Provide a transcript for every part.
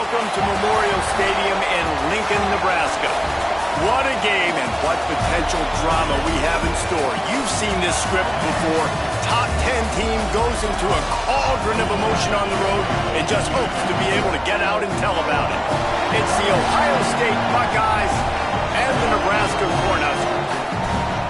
Welcome to Memorial Stadium in Lincoln, Nebraska. What a game and what potential drama we have in store. You've seen this script before. Top 10 team goes into a cauldron of emotion on the road and just hopes to be able to get out and tell about it. It's the Ohio State Buckeyes and the Nebraska Cornhuskers.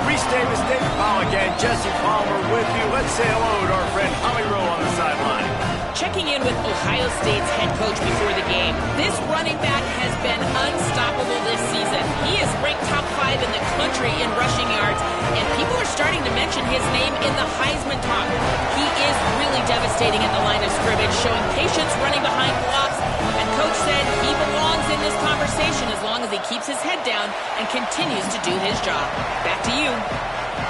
Reese Davis, David Pollack, and Jesse Palmer with you. Let's say hello to our friend Holly Rowe on the sideline. Checking in with Ohio State's head coach before the game. This running back has been unstoppable this season. He is ranked top 5 in the country in rushing yards, and people are starting to mention his name in the Heisman talk. He is really devastating at the line of scrimmage, showing patience running behind blocks, and coach said he belongs in this conversation as long as he keeps his head down and continues to do his job. Back to you.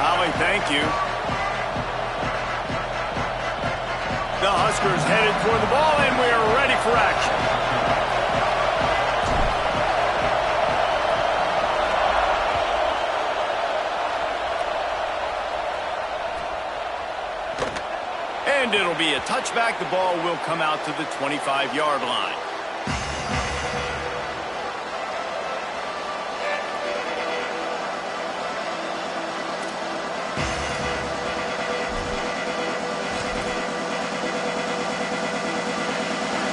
Holly, thank you. The Huskers headed toward the ball, and we are ready for action. And it'll be a touchback. The ball will come out to the 25-yard line.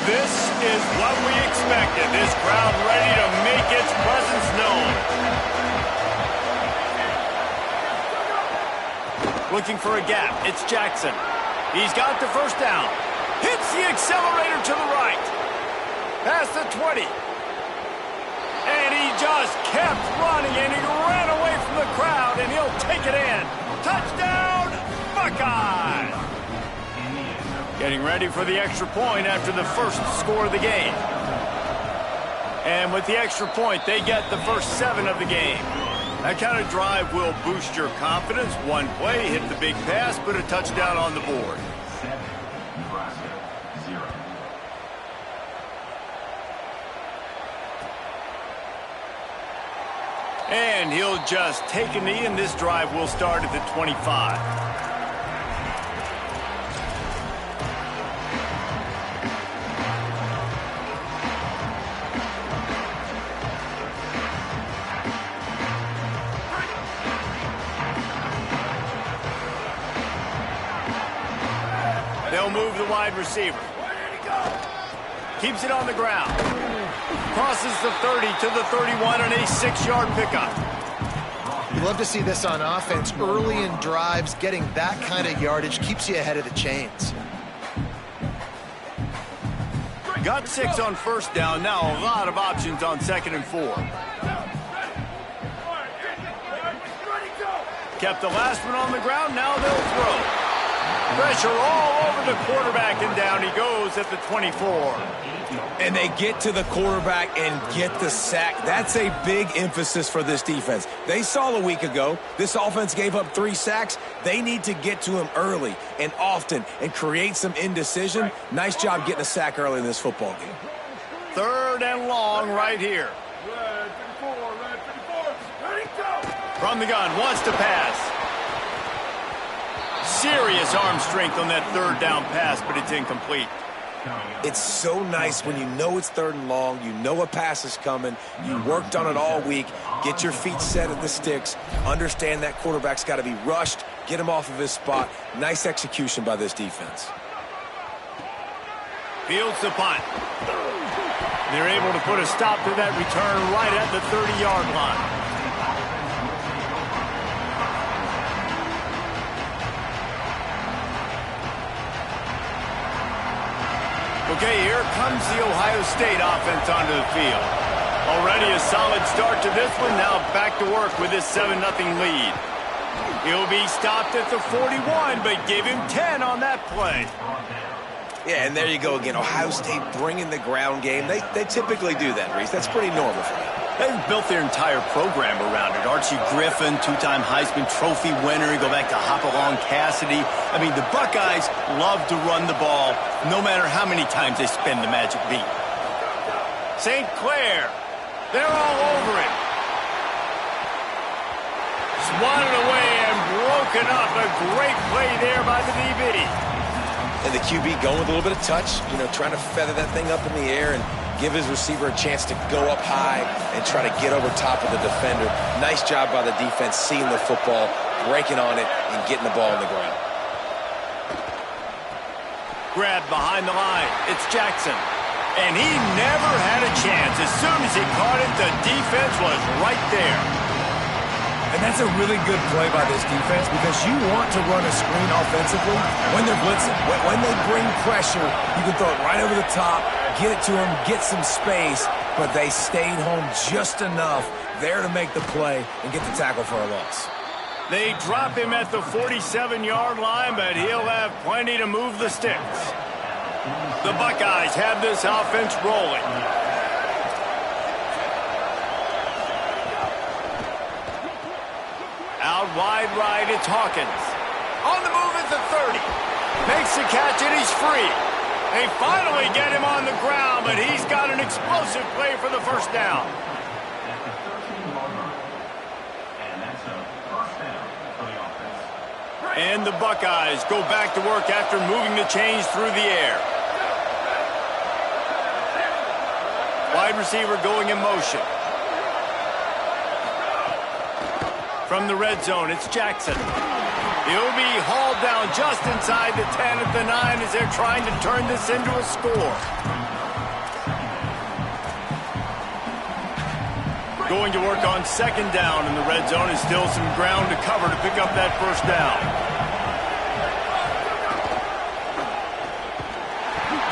This is what we expected. This crowd ready to make its presence known. Looking for a gap. It's Jackson. He's got the first down. Hits the accelerator to the right. Past the 20. And he just kept running, and he ran away from the crowd, and he'll take it in. Touchdown, Buckeyes! Getting ready for the extra point after the first score of the game. And with the extra point, they get the first 7 of the game. That kind of drive will boost your confidence. One play, hit the big pass, put a touchdown on the board. 7, Nebraska, 0. And he'll just take a knee, and this drive will start at the 25. They'll move the wide receiver. Keeps it on the ground. Crosses the 30 to the 31 and a 6-yard pickup. You love to see this on offense. Early in drives, getting that kind of yardage keeps you ahead of the chains. Got 6 on first down. Now a lot of options on 2nd and 4. Kept the last one on the ground. Now they'll throw. Pressure all over the quarterback, and down he goes at the 24. And they get to the quarterback and get the sack. That's a big emphasis for this defense. They saw a week ago, this offense gave up 3 sacks. They need to get to him early and often and create some indecision. Nice job getting a sack early in this football game. 3rd and long right here. From the gun, wants to pass. Serious arm strength on that 3rd down pass, but it's incomplete. It's so nice when you know it's 3rd and long, you know a pass is coming, you worked on it all week, get your feet set at the sticks, understand that quarterback's got to be rushed, get him off of his spot. Nice execution by this defense. Fields the punt. They're able to put a stop to that return right at the 30-yard line. Okay, here comes the Ohio State offense onto the field. Already a solid start to this one. Now back to work with this 7-0 lead. He'll be stopped at the 41, but give him 10 on that play. Yeah, and there you go again. Ohio State bringing the ground game. They typically do that, Reese. That's pretty normal for them. They've built their entire program around it. Archie Griffin, 2-time Heisman Trophy winner. You go back to Hopalong Cassidy. I mean, the Buckeyes love to run the ball, no matter how many times they spin the magic beat. St. Clair, they're all over it. Swatted away and broken up. A great play there by the DB. And the QB going with a little bit of touch, trying to feather that thing up in the air and give his receiver a chance to go up high and try to get over top of the defender. Nice job by the defense seeing the football, breaking on it, and getting the ball on the ground. Grabbed behind the line. It's Jackson. And he never had a chance. As soon as he caught it, the defense was right there. And that's a really good play by this defense because you want to run a screen offensively when they're blitzing. When they bring pressure, you can throw it right over the top, get it to them, get some space, but they stayed home just enough there to make the play and get the tackle for a loss. They drop him at the 47-yard line, but he'll have plenty to move the sticks. The Buckeyes have this offense rolling. Out wide right, it's Hawkins. On the move at the 30. Makes the catch and he's free. They finally get him on the ground, but he's got an explosive play for the first down. And the Buckeyes go back to work after moving the chains through the air. Wide receiver going in motion. From the red zone, it's Jackson. He'll be hauled down just inside the 10 at the 9 as they're trying to turn this into a score. Going to work on second down in the red zone is still some ground to cover to pick up that first down.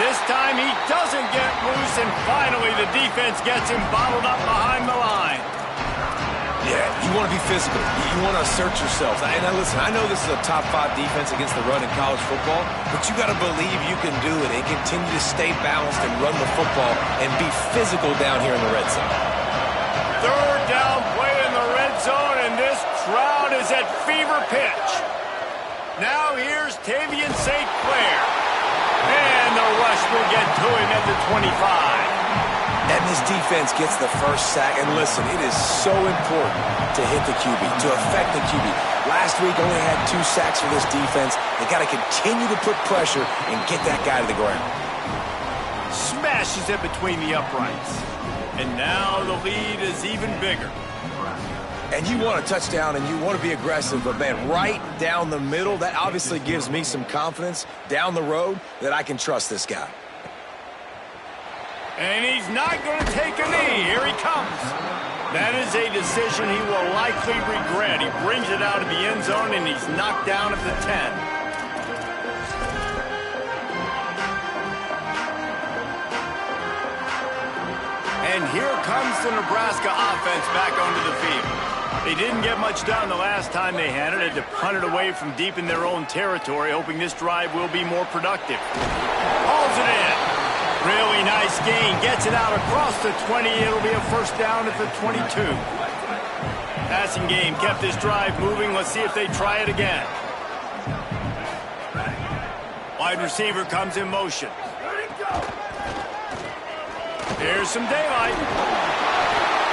This time he doesn't get loose, and finally the defense gets him bottled up behind the line. Yeah, you want to be physical. You want to assert yourself. And listen, I know this is a top 5 defense against the run in college football, but you got to believe you can do it and continue to stay balanced and run the football and be physical down here in the red zone. Third down play in the red zone, and this crowd is at fever pitch. Now here's Tavian St. Clair. And the rush will get to him at the 25. And this defense gets the first sack. And listen, it is so important to hit the QB, to affect the QB. Last week only had 2 sacks for this defense. They got to continue to put pressure and get that guy to the ground. Smashes it between the uprights. And now the lead is even bigger. And you want a touchdown and you want to be aggressive, but man, right down the middle, that obviously gives me some confidence down the road that I can trust this guy. And he's not going to take a knee. Here he comes. That is a decision he will likely regret. He brings it out of the end zone, and he's knocked down at the 10. And here comes the Nebraska offense back onto the field. They didn't get much done the last time they had it. Had to punt it away from deep in their own territory, hoping this drive will be more productive. Hauls it in. Really nice gain. Gets it out across the 20. It'll be a first down at the 22. Passing game kept this drive moving. Let's see if they try it again. Wide receiver comes in motion. There's some daylight.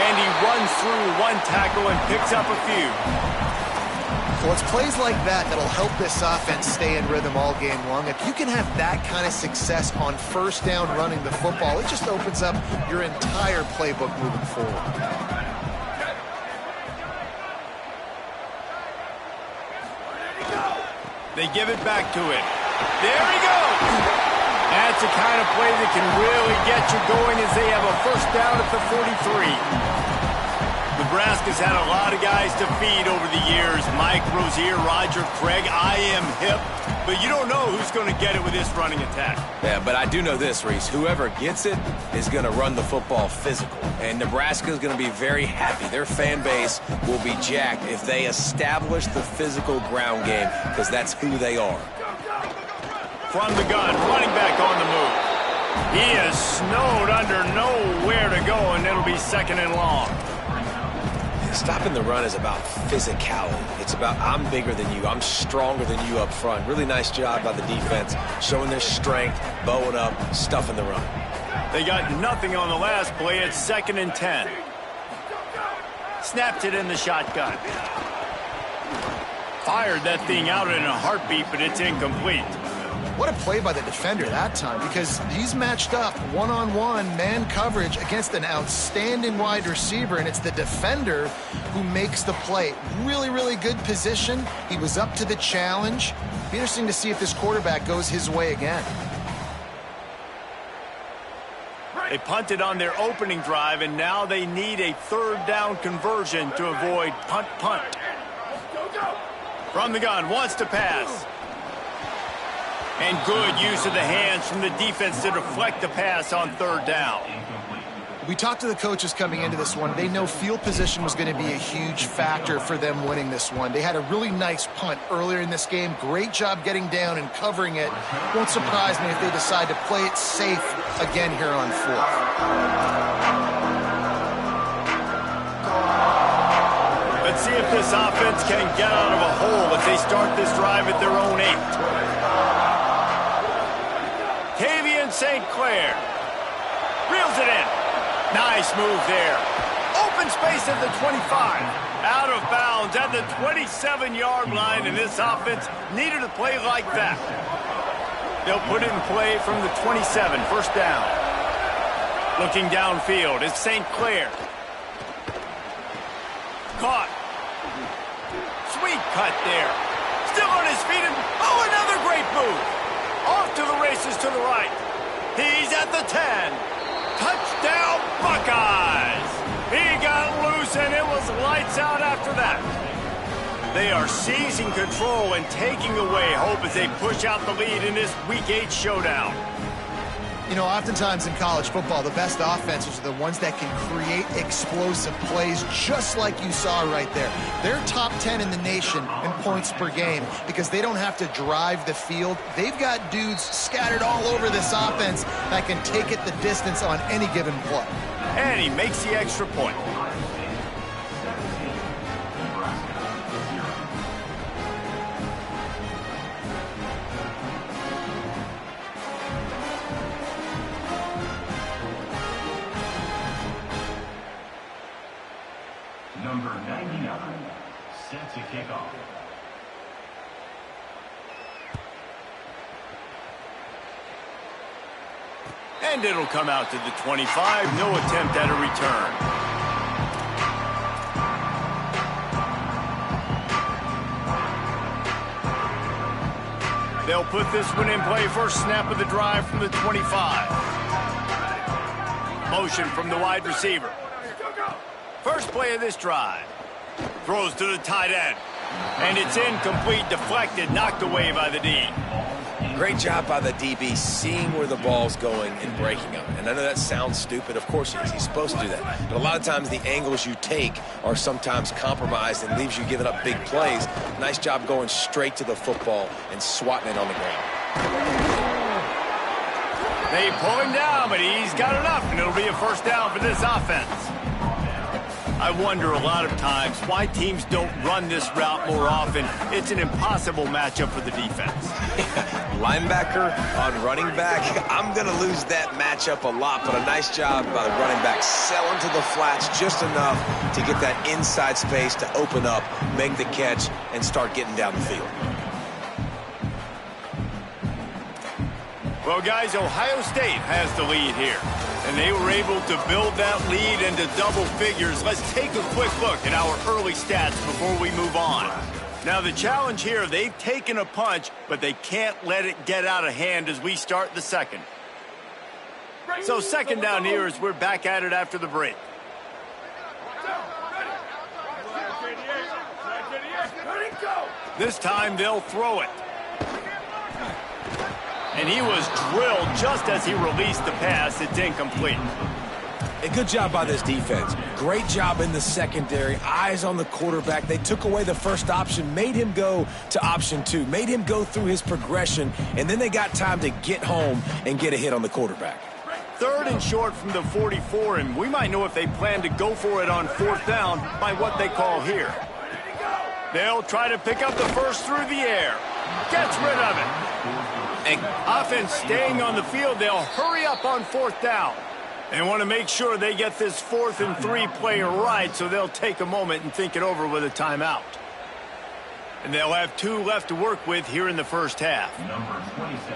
And he runs through one tackle and picks up a few. Well, it's plays like that that'll help this offense stay in rhythm all game long. If you can have that kind of success on first down running the football, it just opens up your entire playbook moving forward. They give it back to him. There he goes. That's the kind of play that can really get you going as they have a first down at the 43. Nebraska's had a lot of guys to feed over the years. Mike Rozier, Roger Craig, I am hip. But you don't know who's going to get it with this running attack. Yeah, but I do know this, Reese. Whoever gets it is going to run the football physical. And Nebraska is going to be very happy. Their fan base will be jacked if they establish the physical ground game, because that's who they are. From the gun, running back on the move. He is snowed under, nowhere to go, and it'll be second and long. Stopping the run is about physicality. It's about I'm bigger than you. I'm stronger than you up front. Really nice job by the defense, showing their strength, bowing up, stuffing the run. They got nothing on the last play. It's second and 10. Snapped it in the shotgun. Fired that thing out in a heartbeat, but it's incomplete. What a play by the defender that time, because he's matched up one-on-one man coverage against an outstanding wide receiver, and it's the defender who makes the play. Really, really good position. He was up to the challenge. Be interesting to see if this quarterback goes his way again. They punted on their opening drive, and now they need a third down conversion to avoid punt. From the gun, wants to pass. And good use of the hands from the defense to deflect the pass on third down. We talked to the coaches coming into this one. They know field position was going to be a huge factor for them winning this one. They had a really nice punt earlier in this game. Great job getting down and covering it. Won't surprise me if they decide to play it safe again here on fourth. Let's see if this offense can get out of a hole as they start this drive at their own 8. Tavian St. Clair reels it in. Nice move there. Open space at the 25. Out of bounds at the 27-yard line, and this offense needed a play like that. They'll put it in play from the 27, first down. Looking downfield, it's St. Clair. Caught. Sweet cut there. Still on his feet, and another great move. Off to the races to the right. He's at the 10. Touchdown, Buckeyes! He got loose, and it was lights out after that. They are seizing control and taking away hope as they push out the lead in this Week 8 showdown. You know, oftentimes in college football, the best offenses are the ones that can create explosive plays, just like you saw right there. They're top 10 in the nation in points per game because they don't have to drive the field. They've got dudes scattered all over this offense that can take it the distance on any given play. And he makes the extra point. Number 99, set to kick off. And it'll come out to the 25. No attempt at a return. They'll put this one in play. First snap of the drive from the 25. Motion from the wide receiver. First play of this drive. Throws to the tight end. And it's incomplete, deflected, knocked away by the D. Great job by the DB seeing where the ball's going and breaking them. And I know that sounds stupid. Of course he is. He's supposed to do that. But a lot of times the angles you take are sometimes compromised and leaves you giving up big plays. Nice job going straight to the football and swatting it on the ground. They pull him down, but he's got enough, and it'll be a first down for this offense. I wonder a lot of times why teams don't run this route more often. It's an impossible matchup for the defense. Linebacker on running back, I'm going to lose that matchup a lot, but a nice job by the running back selling to the flats just enough to get that inside space to open up, make the catch, and start getting down the field. Well, guys, Ohio State has the lead here, and they were able to build that lead into double figures. Let's take a quick look at our early stats before we move on. Now, the challenge here, they've taken a punch, but they can't let it get out of hand as we start the second. So second down here as we're back at it after the break. This time they'll throw it. And he was drilled just as he released the pass. It's incomplete. A good job by this defense. Great job in the secondary. Eyes on the quarterback. They took away the first option, made him go to option 2, made him go through his progression, and then they got time to get home and get a hit on the quarterback. Third and short from the 44, and we might know if they plan to go for it on fourth down by what they call here. They'll try to pick up the first through the air. Gets rid of it. And offense staying on the field, they'll hurry up on fourth down. They want to make sure they get this 4th and 3 play right, so they'll take a moment and think it over with a timeout. And they'll have 2 left to work with here in the first half.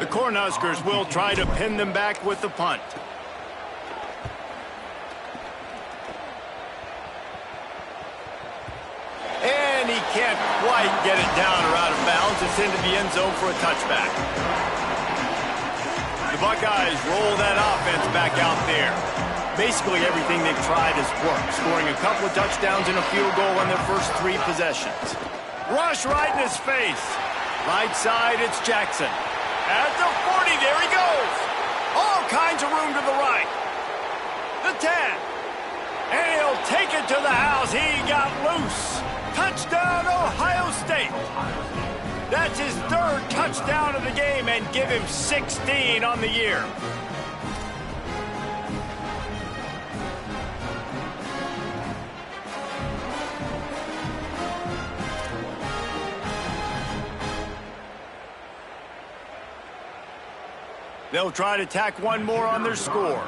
The Cornhuskers will try to pin them back with the punt. And he can't quite get it down or out of bounds. It's into the end zone for a touchback. The Buckeyes roll that offense back out there. Basically everything they've tried has worked, scoring a couple of touchdowns and a field goal on their first 3 possessions. Rush right in his face. Right side, it's Jackson. At the 40, there he goes. All kinds of room to the right. The 10. And he'll take it to the house. He got loose. Touchdown, Ohio State. That's his 3rd touchdown of the game and give him 16 on the year. They'll try to tack one more on their score.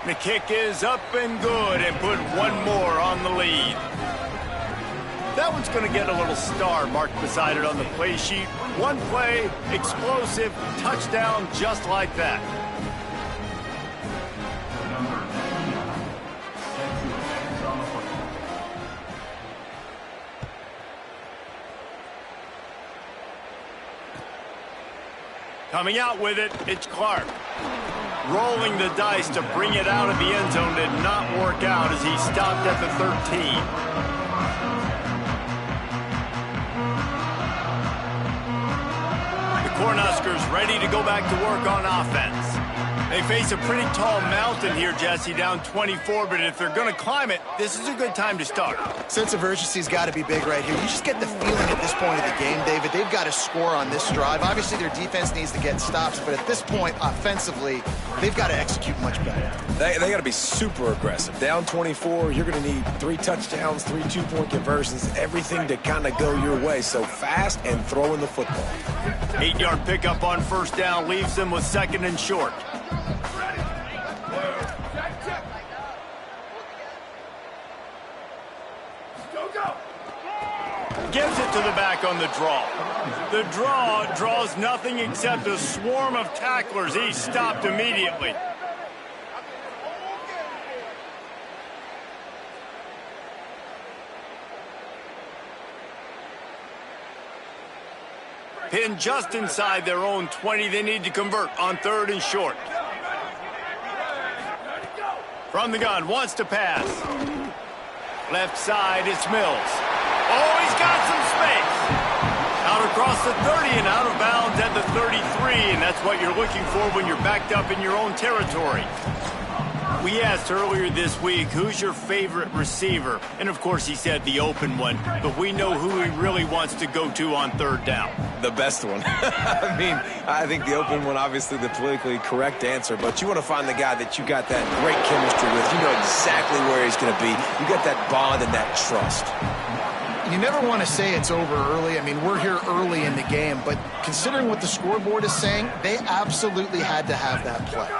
The kick is up and good and put one more on the lead. That one's going to get a little star marked beside it on the play sheet. One play, explosive, touchdown just like that. Coming out with it, it's Clark. Rolling the dice to bring it out of the end zone did not work out as he stopped at the 13. The Cornhuskers ready to go back to work on offense. They face a pretty tall mountain here, Jesse, down 24, but if they're going to climb it, this is a good time to start. Sense of urgency's got to be big right here. You just get the feeling at this point of the game, David, they've got to score on this drive. Obviously, their defense needs to get stops, but at this point, offensively, they've got to execute much better. They got to be super aggressive. Down 24, you're going to need 3 touchdowns, 3 two-point conversions, everything to kind of go your way. So fast and throwing the football. 8-yard pickup on first down leaves them with 2nd and short. Gives it to the back on the draw. The draw draws nothing except a swarm of tacklers. He's stopped immediately. Pinned just inside their own 20. They need to convert on 3rd and short. From the gun, wants to pass. Left side, it's Mills. Oh, he's got some space. Out across the 30 and out of bounds at the 33, and that's what you're looking for when you're backed up in your own territory. We asked earlier this week, who's your favorite receiver? And, of course, he said the open one, but we know who he really wants to go to on 3rd down. The best one. I mean, I think the open one, obviously the politically correct answer, but you want to find the guy that you got that great chemistry with. You know exactly where he's going to be. You got that bond and that trust. You never want to say it's over early. I mean, we're here early in the game, but considering what the scoreboard is saying, they absolutely had to have that play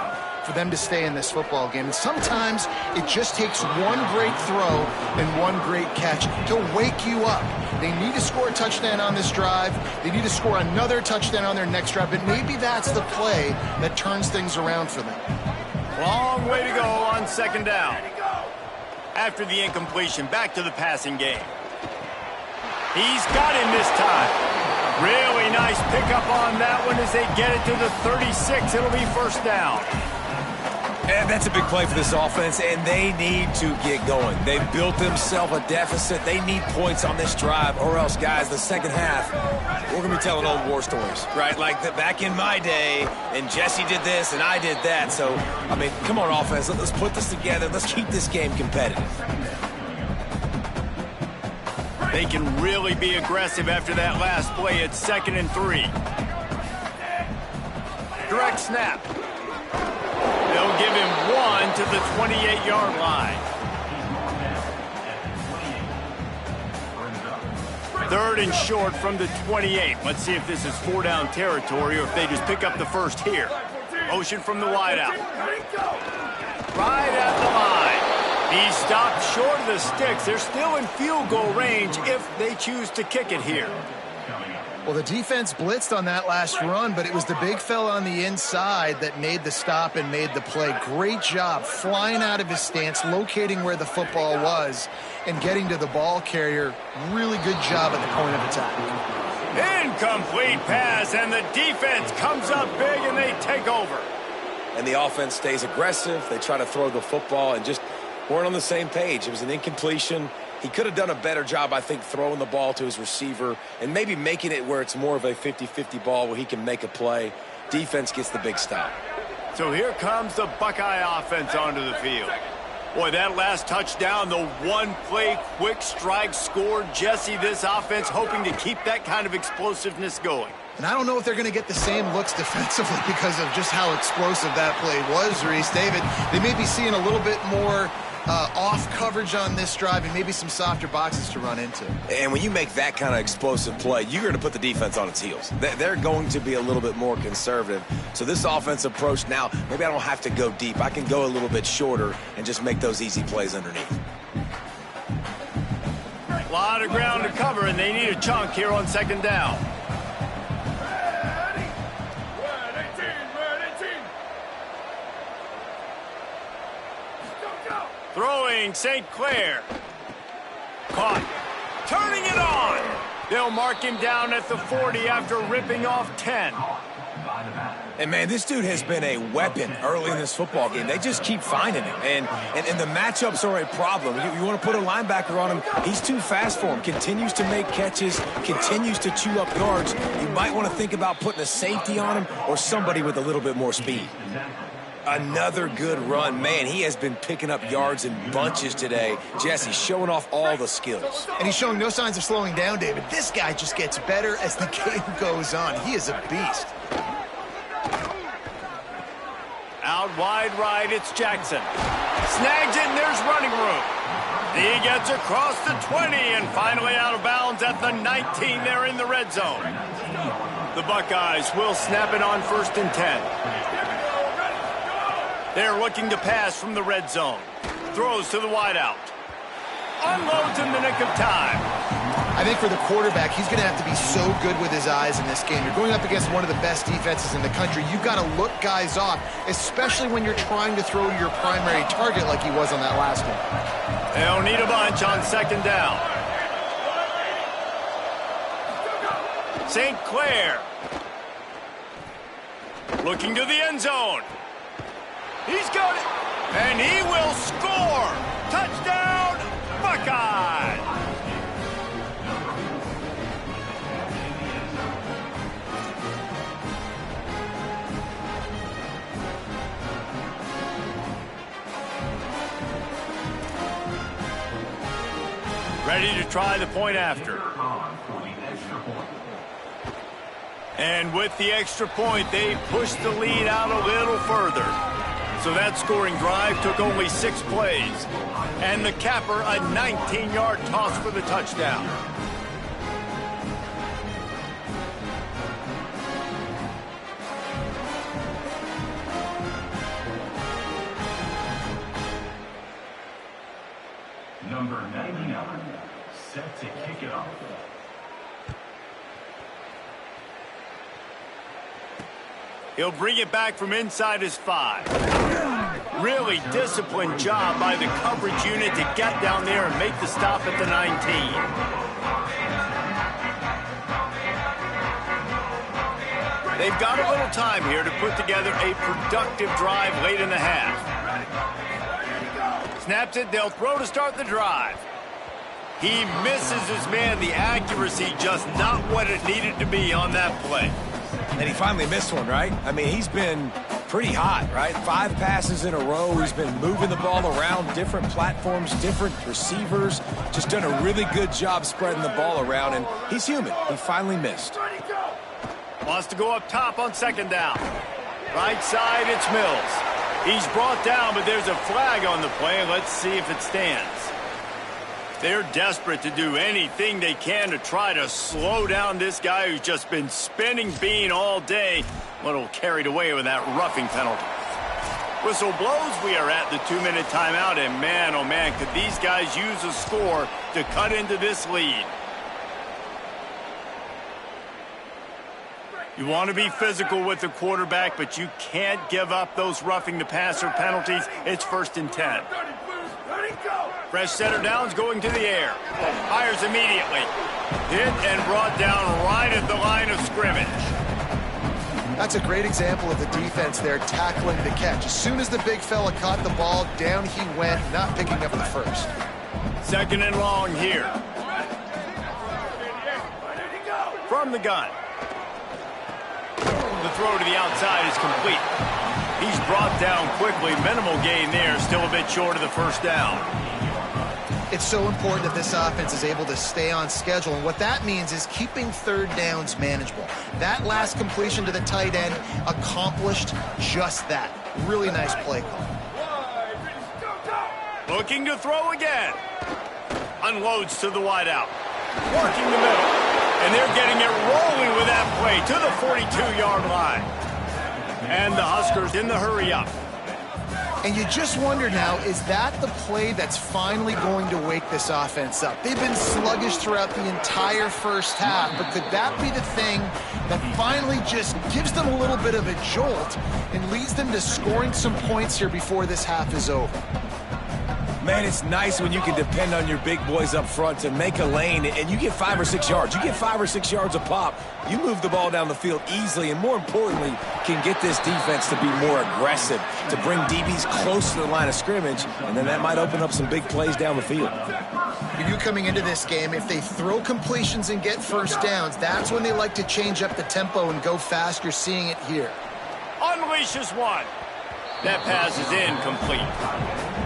for them to stay in this football game. And sometimes it just takes one great throw and one great catch to wake you up. They need to score a touchdown on this drive. They need to score another touchdown on their next drive, but maybe that's the play that turns things around for them. Long way to go on 2nd down. After the incompletion, back to the passing game. He's got him this time. Really nice pickup on that one as they get it to the 36. It'll be 1st down. And that's a big play for this offense, and they need to get going. They've built themselves a deficit. They need points on this drive, or else, guys, the second half, we're going to be telling old war stories, right? Like back in my day, and Jesse did this, and I did that. So, I mean, come on, offense. Let's put this together. Let's keep this game competitive. They can really be aggressive after that last play. It's 2nd and 3. Direct snap. They'll give him 1 to the 28-yard line. 3rd and short from the 28. Let's see if this is 4-down territory or if they just pick up the first here. Motion from the wideout. Right at the line. He stopped short of the sticks. They're still in field goal range if they choose to kick it here. Well, the defense blitzed on that last run, but it was the big fella on the inside that made the stop and made the play. Great job flying out of his stance, locating where the football was, and getting to the ball carrier. Really good job at the point of attack. Incomplete pass, and the defense comes up big, and they take over. And the offense stays aggressive. They try to throw the football and just weren't on the same page. It was an incompletion. He could have done a better job, I think, throwing the ball to his receiver and maybe making it where it's more of a 50-50 ball where he can make a play. Defense gets the big stop. So here comes the Buckeye offense onto the field. Boy, that last touchdown, the one-play quick strike scored. Jesse, this offense hoping to keep that kind of explosiveness going. And I don't know if they're going to get the same looks defensively because of just how explosive that play was, Reese. David, they may be seeing a little bit more off coverage on this drive and maybe some softer boxes to run into. And when you make that kind of explosive play, you're going to put the defense on its heels. They're going to be a little bit more conservative. So this offense approach now, maybe I don't have to go deep. I can go a little bit shorter and just make those easy plays underneath. A lot of ground to cover, and they need a chunk here on second down. Throwing St. Clair. Caught. Turning it on. They'll mark him down at the 40 after ripping off 10. And, man, this dude has been a weapon early in this football game. They just keep finding him. And the matchups are a problem. You want to put a linebacker on him. He's too fast for him. Continues to make catches. Continues to chew up yards. You might want to think about putting a safety on him or somebody with a little bit more speed. Another good run. Man, he has been picking up yards in bunches today. Jesse showing off all the skills. And he's showing no signs of slowing down, David. This guy just gets better as the game goes on. He is a beast. Out wide right, it's Jackson. Snags it, and there's running room. He gets across the 20 and finally out of bounds at the 19. They're in the red zone. The Buckeyes will snap it on 1st and 10. They're looking to pass from the red zone. Throws to the wideout. Unloads in the nick of time. I think for the quarterback, he's going to have to be so good with his eyes in this game. You're going up against one of the best defenses in the country. You've got to look guys off, especially when you're trying to throw your primary target like he was on that last one. They'll need a bunch on second down. St. Clair. Looking to the end zone. He's got it, and he will score. Touchdown, Buckeyes. Ready to try the point after. And with the extra point, they push the lead out a little further. So that scoring drive took only 6 plays. And the capper, a 19-yard toss for the touchdown. Number 99, set to kick it off. He'll bring it back from inside his 5. Really disciplined job by the coverage unit to get down there and make the stop at the 19. They've got a little time here to put together a productive drive late in the half. Snaps it, they'll throw to start the drive. He misses his man. The accuracy just not what it needed to be on that play. And he finally missed one, right? I mean, he's been pretty hot, right? 5 passes in a row. He's been moving the ball around different platforms, different receivers. Just done a really good job spreading the ball around, and he's human. He finally missed. Wants to go up top on second down. Right side, it's Mills. He's brought down, but there's a flag on the play. Let's see if it stands. They're desperate to do anything they can to try to slow down this guy who's just been spinning bean all day. A little carried away with that roughing penalty. Whistle blows, we are at the 2-minute timeout, and man, oh man, could these guys use a score to cut into this lead. You want to be physical with the quarterback, but you can't give up those roughing the passer penalties. It's 1st and 10. Fresh setter downs going to the air. Fires immediately. Hit and brought down right at the line of scrimmage. That's a great example of the defense there tackling the catch. As soon as the big fella caught the ball, down he went, not picking up the first. 2nd and long here. From the gun. The throw to the outside is complete. He's brought down quickly. Minimal gain there. Still a bit short of the 1st down. It's so important that this offense is able to stay on schedule, and what that means is keeping 3rd downs manageable. That last completion to the tight end accomplished just that. Really nice play call. Looking to throw again. Unloads to the wideout. Working the middle. And they're getting it rolling with that play to the 42-yard line. And the Huskers in the hurry-up. And you just wonder now, is that the play that's finally going to wake this offense up? They've been sluggish throughout the entire 1st half, but could that be the thing that finally just gives them a little bit of a jolt and leads them to scoring some points here before this half is over? Man, it's nice when you can depend on your big boys up front to make a lane, and you get 5 or 6 yards. You get 5 or 6 yards a pop. You move the ball down the field easily, and more importantly, can get this defense to be more aggressive, to bring DBs close to the line of scrimmage, and then that might open up some big plays down the field. For you coming into this game, if they throw completions and get 1st downs, that's when they like to change up the tempo and go fast. You're seeing it here. Unleashes one. That pass is incomplete.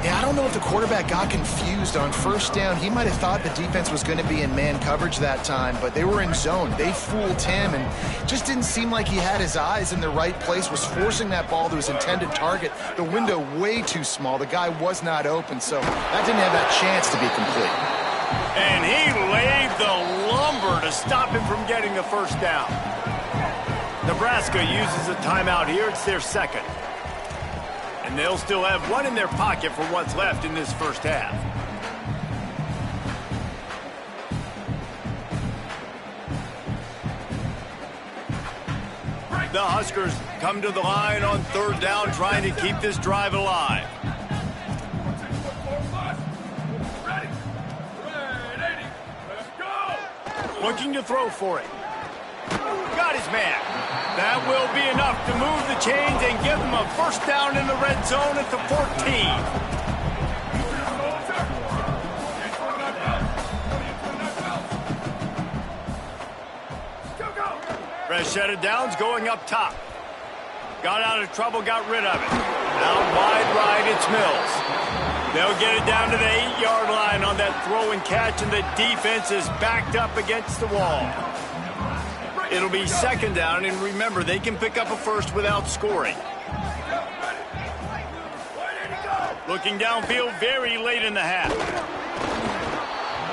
Yeah, I don't know if the quarterback got confused on 1st down. He might have thought the defense was going to be in man coverage that time, but they were in zone. They fooled him, and just didn't seem like he had his eyes in the right place, was forcing that ball to his intended target. The window way too small. The guy was not open, so that didn't have that chance to be complete. And he laid the lumber to stop him from getting the 1st down. Nebraska uses a timeout here. It's their 2nd. And they'll still have one in their pocket for what's left in this 1st half. The Huskers come to the line on 3rd down, trying to keep this drive alive. Looking to throw for it. Got his man. That will be enough to move the chains and give them a 1st down in the red zone at the 14. Fresh set of downs going up top. Got out of trouble, got rid of it. Out wide right, it's Mills. They'll get it down to the 8-yard line on that throw and catch, and the defense is backed up against the wall. It'll be 2nd down, and remember, they can pick up a 1st without scoring. Looking downfield very late in the half.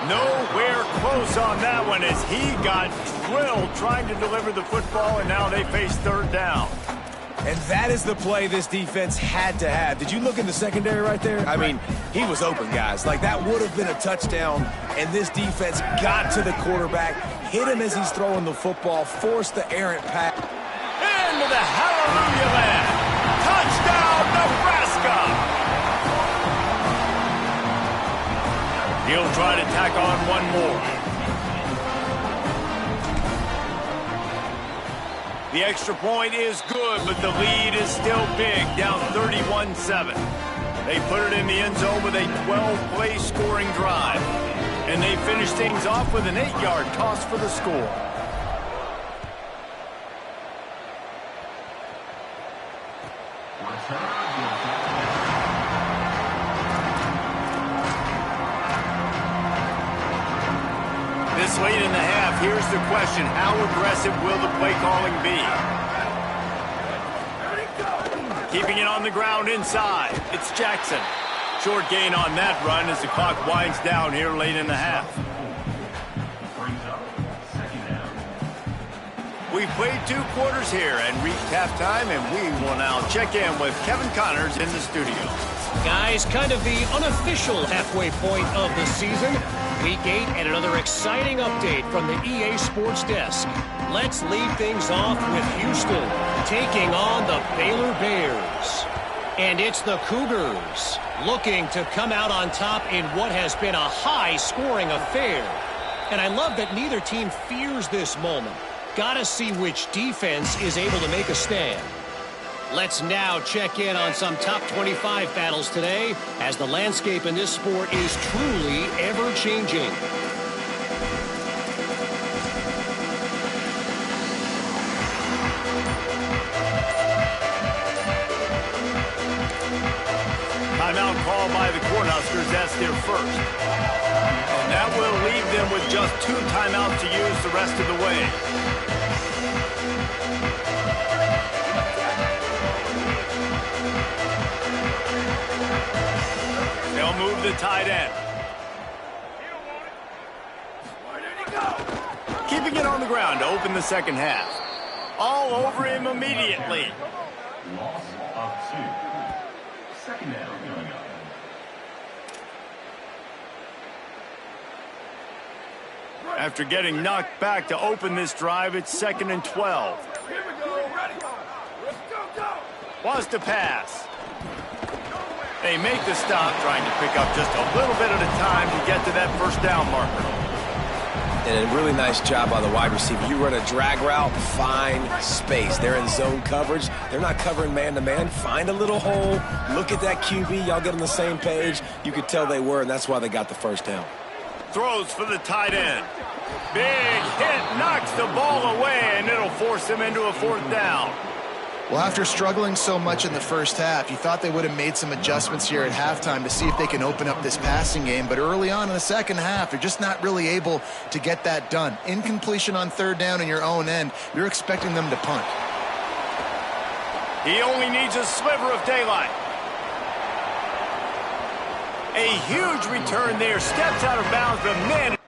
Nowhere close on that one as he got drilled trying to deliver the football, and now they face 3rd down. And that is the play this defense had to have. Did you look in the secondary right there? I mean, he was open, guys. Like, that would have been a touchdown, and this defense got to the quarterback, hit him as he's throwing the football, forced the errant pass. Into the hallelujah land. Touchdown, Nebraska! He'll try to tack on one more. The extra point is good, but the lead is still big, down 31-7. They put it in the end zone with a 12-play scoring drive. And they finish things off with an 8-yard toss for the score. This late in the half, here's the question. How aggressive will the play calling be? Keeping it on the ground inside. It's Jackson. Short gain on that run as the clock winds down here late in the half. We we played 2 quarters here and reached halftime, and we will now check in with Kevin Connors in the studio. Guys, kind of the unofficial halfway point of the season. Week 8 and another exciting update from the EA Sports Desk. Let's lead things off with Houston taking on the Baylor Bears. And it's the Cougars looking to come out on top in what has been a high-scoring affair. And I love that neither team fears this moment. Gotta see which defense is able to make a stand. Let's now check in on some top 25 battles today, as the landscape in this sport is truly ever-changing. Timeout called by the Cornhuskers. That's their first. And that will leave them with just 2 timeouts to use the rest of the way. They'll move the tight end. Keeping it on the ground to open the second half. All over him immediately. Loss of 2. Second down going up. After getting knocked back to open this drive, it's 2nd and 12. Here we go. Ready. Let's go. Wants to pass. They make the stop, trying to pick up just a little bit at a time to get to that first down marker. And a really nice job by the wide receiver. You run a drag route, find space. They're in zone coverage. They're not covering man-to-man. Find a little hole. Look at that QB. Y'all get on the same page. You could tell they were, and that's why they got the first down. Throws for the tight end. Big hit, knocks the ball away, and it'll force him into a 4th down. Well, after struggling so much in the first half, you thought they would have made some adjustments here at halftime to see if they can open up this passing game. But early on in the second half, they're just not really able to get that done. Incompletion on 3rd down in your own end, you're expecting them to punt. He only needs a sliver of daylight. A huge return there, steps out of bounds, but man...